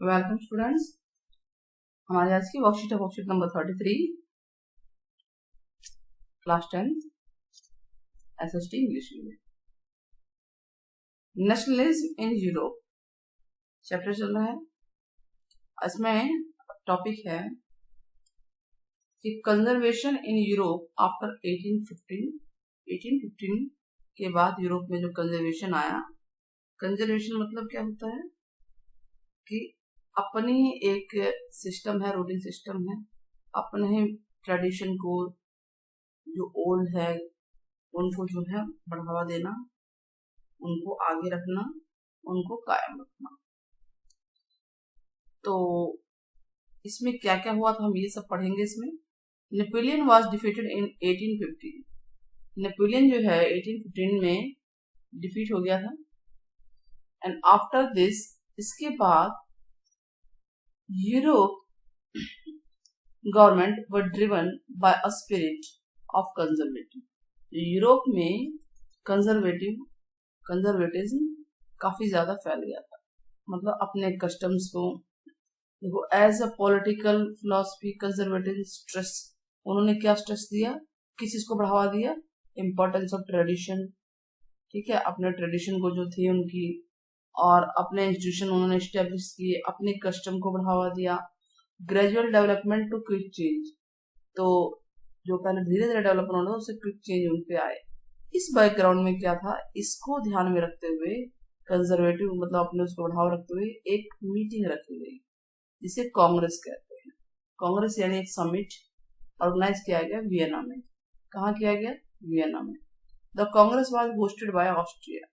Welcome students. हमारे आज की वर्कशीट है worksheet number 33, class 10 SST English में। नेशनलिज्म इन यूरोप चैप्टर चल रहा है। इसमें टॉपिक है कि कंजर्वेशन इन यूरोप आफ्टर 1815 के बाद यूरोप में जो कंजर्वेशन आया। कंजर्वेशन मतलब क्या होता है कि अपनी एक सिस्टम है, रूलिंग सिस्टम है, अपने ट्रेडिशन को जो ओल्ड है उनको जो है बढ़ावा देना, उनको आगे रखना, उनको कायम रखना। तो इसमें क्या क्या हुआ था हम ये सब पढ़ेंगे इसमें। Napoleon was defeated in 1815। Napoleon जो है 1815 में डिफीट हो गया था। एंड आफ्टर दिस, इसके बाद Europe government were driven by a spirit of conservative. Europe में कंजर्वेटिज्म काफी ज्यादा फैल गया था। मतलब अपने कस्टम्स को देखो, as a political philosophy conservative stress, उन्होंने क्या स्ट्रेस दिया, किस चीज को बढ़ावा दिया, इम्पोर्टेंस ऑफ ट्रेडिशन। ठीक है, अपने ट्रेडिशन को जो थी उनकी, और अपने इंस्टीट्यूशन उन्होंने एस्टेब्लिश किए, अपने कस्टम को बढ़ावा दिया। Gradual development to quick change, तो जो पहले धीरे धीरे डेवलपमेंट होना था उससे क्विक चेंज उन पे आए। इस बैकग्राउंड में क्या था, इसको ध्यान में रखते हुए कंजर्वेटिव मतलब अपने उसको बढ़ावा रखते हुए एक मीटिंग रखी गई जिसे कांग्रेस कहते हैं। कांग्रेस यानी एक समिट ऑर्गेनाइज किया गया वियना में। कहाँ किया गया? वियना में। The Congress was hosted by Austria.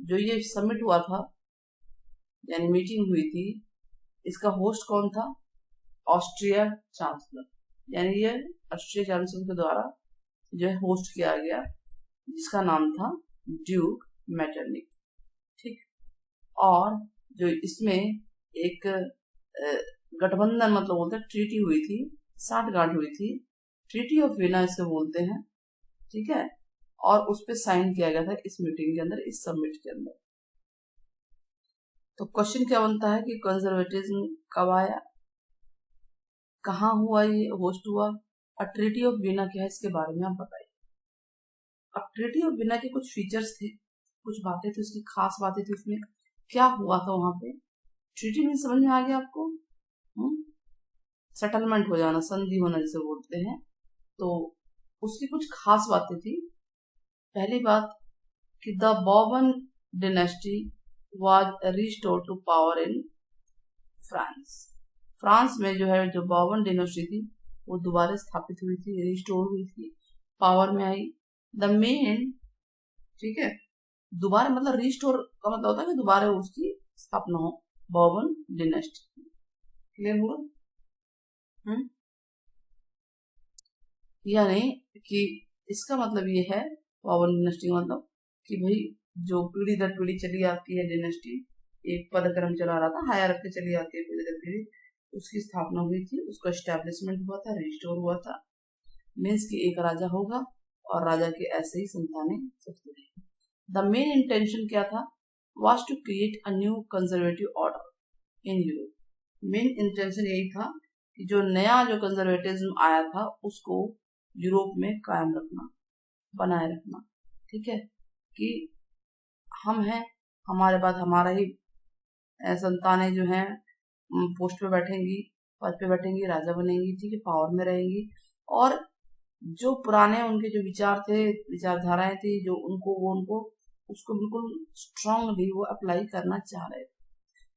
जो ये समिट हुआ था यानी मीटिंग हुई थी, इसका होस्ट कौन था? ऑस्ट्रिया चांसलर, यानी ये ऑस्ट्रिया चांसलर के द्वारा जो है होस्ट किया गया, जिसका नाम था ड्यूक मेटरनिक। ठीक, और जो इसमें एक गठबंधन मतलब बोलते हैं ट्रीटी हुई थी, साठगांठ हुई थी, ट्रीटी ऑफ वियना इसे बोलते हैं। ठीक है, और उस पर साइन किया गया था इस मीटिंग के अंदर, इस समिट के अंदर। तो क्वेश्चन क्या बनता है कि कंजर्वेटिज्म कब आया, कहाँ हुआ, ये होस्ट हुआ, और ट्रीटी ऑफ वियना क्या है, इसके बारे में आप बताइए। अब ट्रीटी ऑफ वियना के कुछ फीचर्स थे, कुछ बातें थी, उसकी खास बातें थी, उसमें क्या हुआ था वहां पे। ट्रीटी में समझ में आ गया आपको? सेटलमेंट हो जाना, संधि होना जिसे बोलते हैं। तो उसकी कुछ खास बातें थी। पहली बात कि the Bourbon dynasty was restored to power in France. France में जो है जो बॉर्बन डिनेस्टी थी वो दोबारा स्थापित हुई थी, रिस्टोर हुई थी, पावर में आई। द मेन, ठीक है, दोबारा मतलब रिस्टोर का मतलब होता है कि दोबारा उसकी स्थापना हो, बॉर्बन डिनेस्टी। क्लियर हुआ? यानी कि इसका मतलब ये है बॉर्बन डिनेस्टी मतलब कि भाई जो पीढ़ी दर पीढ़ी चली आती है डिनेस्टी, एक पदक्रम चला रहा था, हायरार्की चली आती है पीढ़ी दर पीढ़ी, उसकी स्थापना हुई थी, उसका एस्टेब्लिशमेंट हुआ था, रिस्टोर हुआ था। मीन्स कि एक राजा होगा और राजा के ऐसे ही संतानें चलती रहेंगी। द मेन इंटेंशन क्या था? Was to create a new conservative order in Europe. Main intention यही था कि जो नया जो कंजर्वेटिज्म आया था उसको यूरोप में कायम रखना, बनाए रखना। ठीक है, कि हम हैं, हमारे बाद हमारा ही संतानें जो हैं पोस्ट पे बैठेंगी, पद पे बैठेंगी, राजा बनेंगी, ठीक है, पावर में रहेंगी, और जो पुराने उनके जो विचार थे, विचारधाराएं थी, जो उनको उसको बिल्कुल स्ट्रांगली वो अप्लाई करना चाह रहे थे।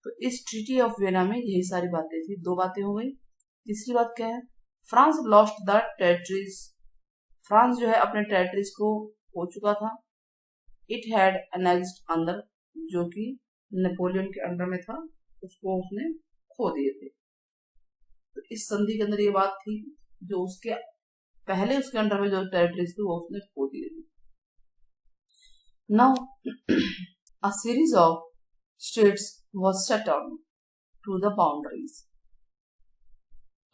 तो इस ट्रीटी ऑफ वियना में यही सारी बातें थी। दो बातें हो गई। तीसरी बात क्या है? France lost the territories. France जो है अपने टेरिटरीज को खो चुका था। इट हैड एनेक्स्ड अंडर, जो कि नेपोलियन के अंडर में था, उसको उसने खो दिए थे। तो इस संधि के अंदर ये बात थी, जो उसके पहले उसके अंडर में जो टेरिटरीज थी वो उसने खो दिए थे। Now a series of states was set on to the boundaries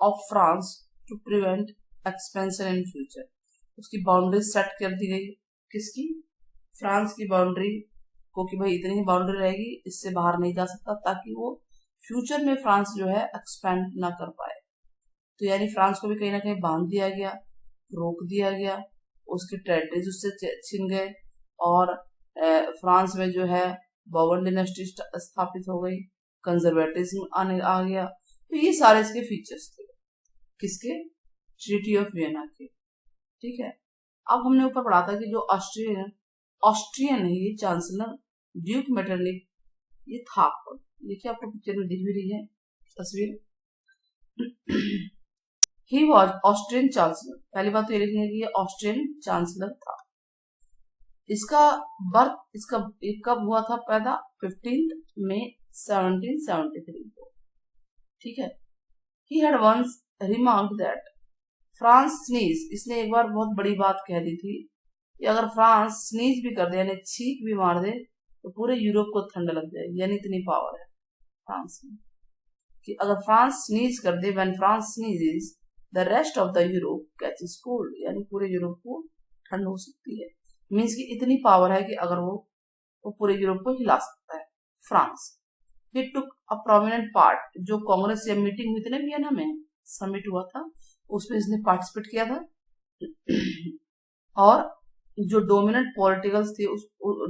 of France to prevent expansion in future. उसकी बाउंड्री सेट कर दी गई। किसकी? फ्रांस की बाउंड्री को, कि भाई इतनी ही बाउंड्री रहेगी, इससे बाहर नहीं जा सकता, ताकि वो फ्यूचर में फ्रांस जो है एक्सपेंड ना कर पाए। तो यानी फ्रांस को भी कहीं ना कहीं बांध दिया गया, रोक दिया गया, उसके टेरिटरीज उससे छिन गए, और फ्रांस में जो है बourbon डिनेस्टी स्थापित हो गई, कंजर्वेटिज्म आने आ गया। तो ये सारे इसके फीचर्स थे, किसके? ट्रीटी ऑफ वियना के। ठीक है। अब हमने ऊपर पढ़ा था कि जो ऑस्ट्रियन है ये चांसलर ड्यूक मेटरनिक, ये था। देखिए आपको पिक्चर में दिख भी रही है तस्वीर। He was Austrian chancellor. पहली बात तो ये लिखेंगे कि ये ऑस्ट्रियन चांसलर था। इसका कब हुआ था पैदा? 15 मई 1773 को। ठीक है। He had once remarked that France sneezes, इसने एक बार बहुत बड़ी बात कह दी थी कि अगर फ्रांस स्नीज भी कर दे यानी छींक भी मार दे तो पूरे यूरोप को ठंड लग जाएगी, यानी इतनी पावर है फ्रांस में कि अगर फ्रांस स्नीज कर दे, when France sneezes the rest of the Europe catches cold, यानी पूरे यूरोप को ठंड हो सकती है। मीन्स कि इतनी पावर है कि अगर वो पूरे यूरोप को हिला सकता है France. He took a prominent part, जो कांग्रेस या मीटिंग हुई थी ना वियना में, समिट हुआ था, उसमें इसने पार्टिसिपेट किया था। और जो डोमिनेंट पॉलिटिकल्स थे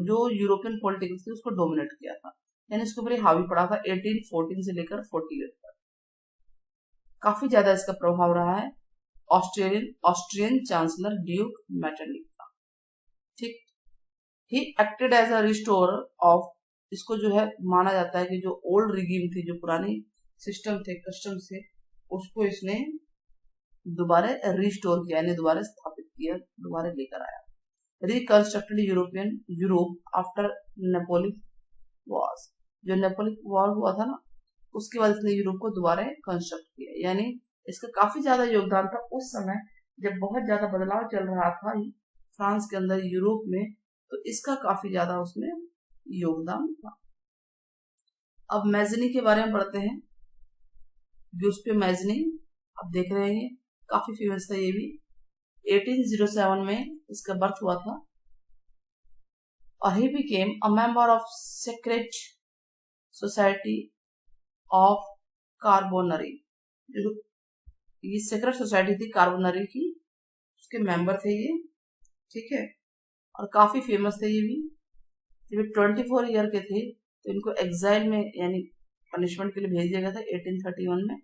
जो यूरोपियन पॉलिटिकल्स थे उसको डोमिनेट किया था, यानी इसके ऊपर हावी पड़ा था 1814 से लेकर 48 तक। काफी ज्यादा इसका प्रभाव रहा है ऑस्ट्रियन चांसलर ड्यूक मेटरनिक का। ठीक। He acted as a restorer of, इसको जो है माना जाता है कि जो ओल्ड रिगीम थी, जो पुरानी सिस्टम थे, कस्टम थे, उसको इसने दोबारा रिस्टोर किया, यानी दोबारा स्थापित किया, दोबारा लेकर आया। Reconstructed Europe after Napoleon Wars, जो नेपोलियन वॉर हुआ था ना, उसके बाद इसने यूरोप को दोबारा कंस्ट्रक्ट किया। यानी इसका काफी ज्यादा योगदान था उस समय जब बहुत ज्यादा बदलाव चल रहा था फ्रांस के अंदर, यूरोप में, तो इसका काफी ज्यादा उसमें योगदान था। अब मैजनी के बारे में पढ़ते हैं। गिउस्पे मैजनी, अब देख रहे हैं, काफी फेमस था ये भी। 1807 में इसका बर्थ हुआ था और he became a member of secret society of Carbonari. ये सेक्रेट सोसाइटी थी कार्बोनरी की, उसके मेंबर थे ये। ठीक है। और काफी फेमस थे ये भी। जब 24 ईयर के थे तो इनको एग्जाइल में यानी पनिशमेंट के लिए भेज दिया गया था 1831 में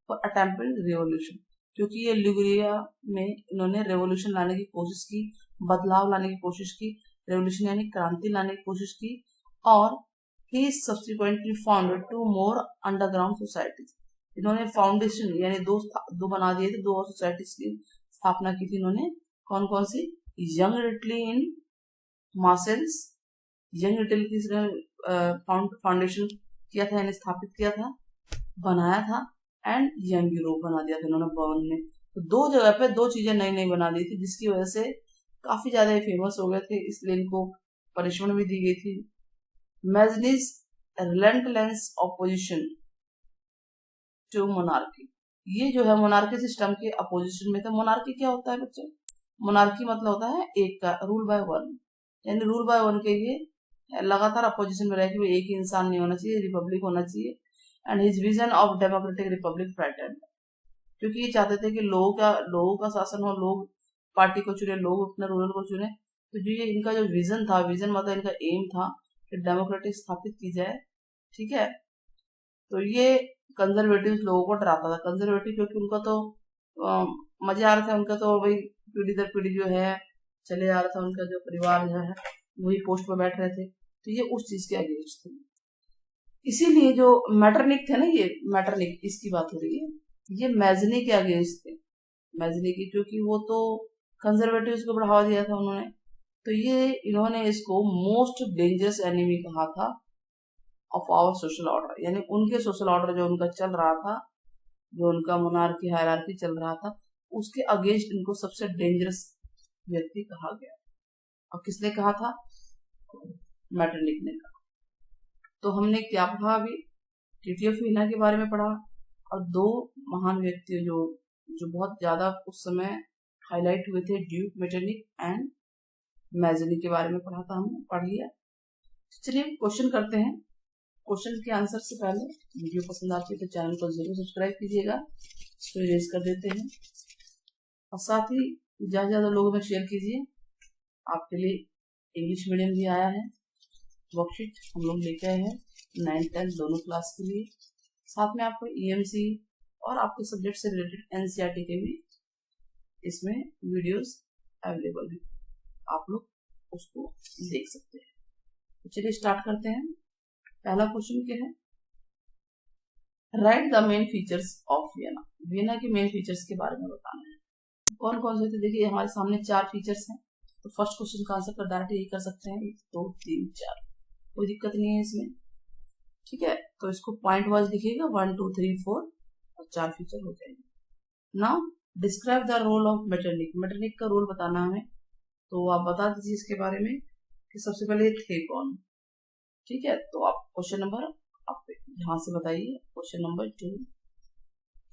फॉर अटेम्प्टिंग रिवॉल्यूशन, क्योंकि ये लिगुरिया में इन्होंने रेवोल्यूशन लाने की कोशिश की, बदलाव लाने की कोशिश की, रेवोल्यूशन यानी क्रांति लाने की कोशिश की। और ही subsequently founded 2 more underground societies. इन्होंने फाउंडेशन यानी दो बना दिए थे, 2 और सोसाइटीज की स्थापना की थी इन्होंने। कौन कौन सी? Young Italy in Marseilles, young Italy की फाउंडेशन किया था, यानी स्थापित किया था, बनाया था, एंड यंग यूरोप बना दिया था इन्होंने बर्न में। तो 2 जगह पे 2 चीजें नई नई बना दी थी, जिसकी वजह से काफी ज्यादा फेमस हो गए थे, इसलिए इनको पनिशमेंट भी दी गई थी। मैजनीज रिलेंटलेस ऑपोजिशन टू मोनार्की, ये जो है मोनार्की सिस्टम के अपोजिशन में था। मोनार्की क्या होता है बच्चों? मोनार्की मतलब होता है एक का, रूल बाय वन, यानी रूल बाय वन के ये लगातार अपोजिशन में रहे कि एक ही इंसान नहीं होना चाहिए, रिपब्लिक होना चाहिए। And his vision of democratic Republic frightened, क्योंकि ये चाहते थे कि लोगों का शासन हो, लोग पार्टी को चुने, लोग अपने रूलर को चुने। तो जो ये इनका जो विजन था, विजन मतलब इनका एम था कि डेमोक्रेटिक स्थापित की जाए। ठीक है। तो ये कंजर्वेटिव लोगों को डराता था। कंजर्वेटिव क्योंकि उनका तो मजे आ रहे थे, उनका तो भाई पीढ़ी दर पीढ़ी जो है चले आ रहा था, उनका जो परिवार जो है वही पोस्ट पर बैठ रहे थे, तो ये उस चीज के अगेंस्ट थे। इसीलिए जो मैटरनिक थे ना, ये मैटरनिक इसकी बात हो रही है, ये मैजनी के अगेंस्ट थे। मैजनी की, क्योंकि वो तो कंजर्वेटिव को बढ़ावा दिया था उन्होंने, तो ये इन्होंने इसको मोस्ट डेंजरस एनिमी कहा था ऑफ आवर सोशल ऑर्डर, यानी उनके सोशल ऑर्डर जो उनका चल रहा था, जो उनका मोनार्की हायरार्की चल रहा था, उसके अगेंस्ट इनको सबसे डेंजरस व्यक्ति कहा गया। और किसने कहा था? मैटरनिक ने कहा। तो हमने क्या पढ़ा अभी? ट्रीटी ऑफ वियना के बारे में पढ़ा, और 2 महान व्यक्ति जो बहुत ज्यादा उस समय हाईलाइट हुए थे, ड्यूक मेटरनिक एंड मैजनी के बारे में पढ़ा था, हमने पढ़ लिया। चलिए क्वेश्चन करते हैं। क्वेश्चन के आंसर से पहले वीडियो पसंद आती है तो चैनल को जरूर सब्सक्राइब कीजिएगा, इसको इरेज कर देते हैं और साथ ही ज़्यादा ज़्यादा लोगों में शेयर कीजिए। आपके लिए इंग्लिश मीडियम भी आया है, वर्कशीट हम लोग लेके आए हैं 9-10 दोनों क्लास के लिए। साथ में आपको EMC और आपके सब्जेक्ट से रिलेटेड NCERT के भी इसमें वीडियोस अवेलेबल है, आप लोग उसको देख सकते हैं। तो चलिए स्टार्ट करते हैं। पहला क्वेश्चन क्या है, right the main features of Vienna. Vienna के मेन फीचर्स के बारे में बताना है। कौन कौन से थे, देखिए हमारे सामने 4 फीचर्स हैं। तो फर्स्ट क्वेश्चन का आंसर डायरेक्ट यही कर सकते हैं, 1 2 3 4, कोई दिक्कत नहीं है इसमें, ठीक है। तो इसको पॉइंट वाइज लिखिएगा, 1 2 3 4 और 4 फीचर हो जाएंगे। Now describe the role of Metternich. Metternich का रोल बताना हमें, तो आप बता दीजिए इसके बारे में कि सबसे पहले थे कौन, ठीक है। तो आप क्वेश्चन नंबर आप यहाँ से बताइए। क्वेश्चन नंबर 2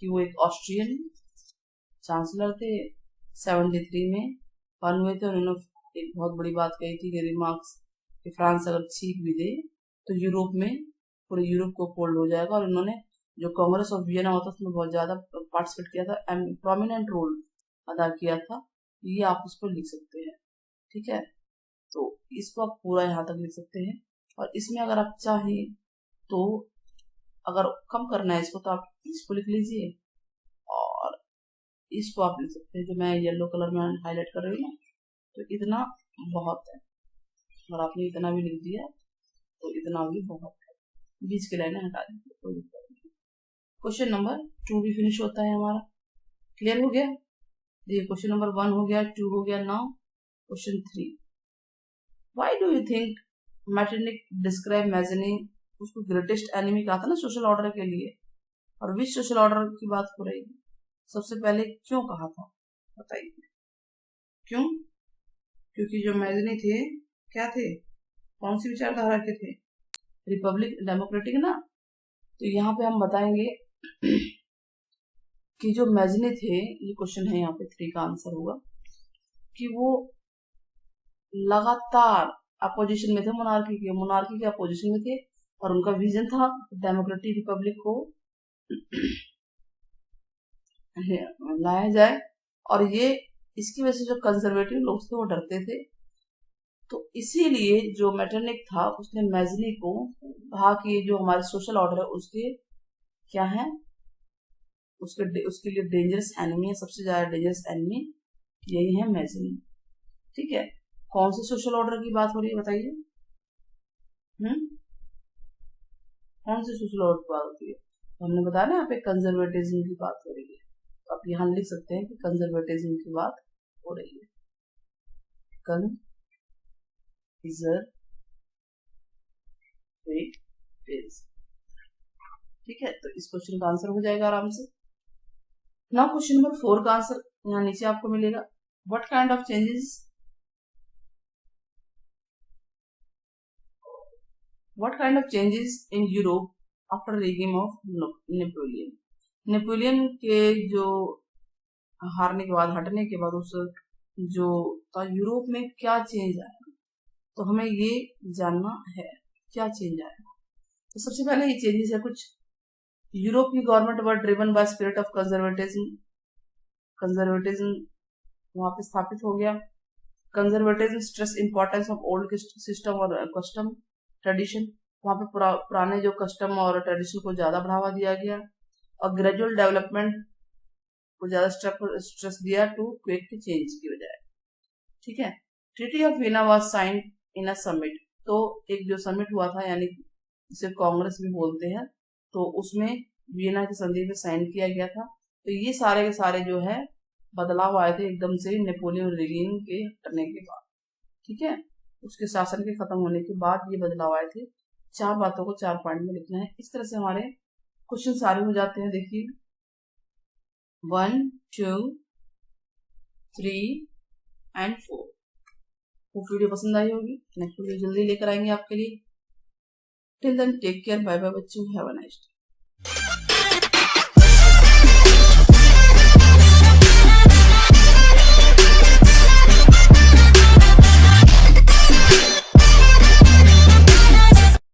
कि वो एक ऑस्ट्रियन चांसलर थे, 73 में बन हुए थे। उन्होंने एक बहुत बड़ी बात कही थी कि रिमार्क्स कि फ्रांस अगर चीख भी दे तो यूरोप में पूरे यूरोप को कोल्ड हो जाएगा। और इन्होंने जो कांग्रेस ऑफ वियना होता है उसमें बहुत ज्यादा पार्टिसिपेट किया था, प्रोमिनेंट रोल अदा किया था। ये आप उसको लिख सकते हैं, ठीक है। तो इसको आप पूरा यहाँ तक लिख सकते हैं। और इसमें अगर आप चाहें तो अगर कम करना है इसको तो आप इसको लिख लीजिए और इसको आप लिख सकते हैं, जो मैं येलो कलर में हाईलाइट कर रही हूँ। तो इतना बहुत है, अगर आपने इतना भी लिख दिया तो इतना भी बहुत है, बीच की लाइनें हटा दीजिए, कोई दिक्कत नहीं। क्वेश्चन नंबर 2 भी फिनिश होता है हमारा, क्लियर हो गया। देखिए क्वेश्चन नंबर 1 हो गया, 2 हो गया। Now question 3, why do you think Metternich describe Mazzini, उसको ग्रेटेस्ट एनिमी कहा था ना सोशल ऑर्डर के लिए, और विच सोशल ऑर्डर की बात हो रही है, सबसे पहले क्यों कहा था बताइए। क्यों? क्योंकि जो मैज़नी थे क्या थे, कौन सी विचारधारा के थे, रिपब्लिक डेमोक्रेटिक ना। तो यहाँ पे हम बताएंगे कि जो मैज़नी थे, ये क्वेश्चन है यहाँ पे 3 का आंसर होगा, कि वो लगातार अपोजिशन में थे मोनार्की के अपोजिशन में थे। और उनका विजन था डेमोक्रेटिक रिपब्लिक को लाया जाए। और ये इसकी वजह से जो कंजर्वेटिव लोग थे वो डरते थे। तो इसीलिए जो मेटरनिक था उसने मैज़नी को कहा कि जो हमारे सोशल ऑर्डर है उसके क्या है, उसके लिए डेंजरस एनिमी है, सबसे ज्यादा डेंजरस एनिमी यही है मैज़नी, ठीक है। कौन से सोशल ऑर्डर की बात हो रही है बताइए, कौन से सोशल ऑर्डर की बात होती है। तो हमने बताया ना यहाँ पे कंजर्वेटिज्म की बात हो रही है, तो आप यहाँ लिख सकते हैं कि कंजर्वेटिज्म की बात हो रही है, ठीक है। तो इस क्वेश्चन का आंसर हो जाएगा आराम से। नाउ क्वेश्चन नंबर 4 का आंसर यहाँ नीचे आपको मिलेगा। What kind of changes in Europe after regime of Napoleon. Napoleon के जो हारने के बाद, हटने के बाद, उस जो यूरोप में क्या चेंज आया, तो हमें ये जानना है क्या चेंज आया। तो सबसे पहले ये चेंजेस है कुछ, यूरोप की government were driven by spirit of conservatism वहां पे स्थापित हो गया। Conservatism stress importance of old system और कस्टम ट्रेडिशन, वहां पे पुराने जो कस्टम और ट्रेडिशन को ज्यादा बढ़ावा दिया गया। और ग्रेजुअल डेवलपमेंट को ज्यादा स्ट्रेस दिया टू क्विक चेंज की बजाय, ठीक है। Treaty of Vienna was signed in a summit, तो एक जो समिट हुआ था, यानी जिसे कांग्रेस भी बोलते हैं, तो उसमें वियना की संधि में साइन किया गया था। तो ये सारे के सारे जो है बदलाव आए थे एकदम से नेपोलियन रेजिम के हटने के बाद, ठीक है। उसके शासन के खत्म होने के बाद ये बदलाव आए थे। 4 बातों को 4 पॉइंट में लिखना है। इस तरह से हमारे क्वेश्चन सारे हो जाते हैं। देखिए 1 2 3 एंड 4। वो वीडियो पसंद आई होगी, नेक्स्ट वीडियो जल्दी लेकर आएंगे आपके लिए। Till then take care, bye bye बच्चों, हैव अ नाइस डे।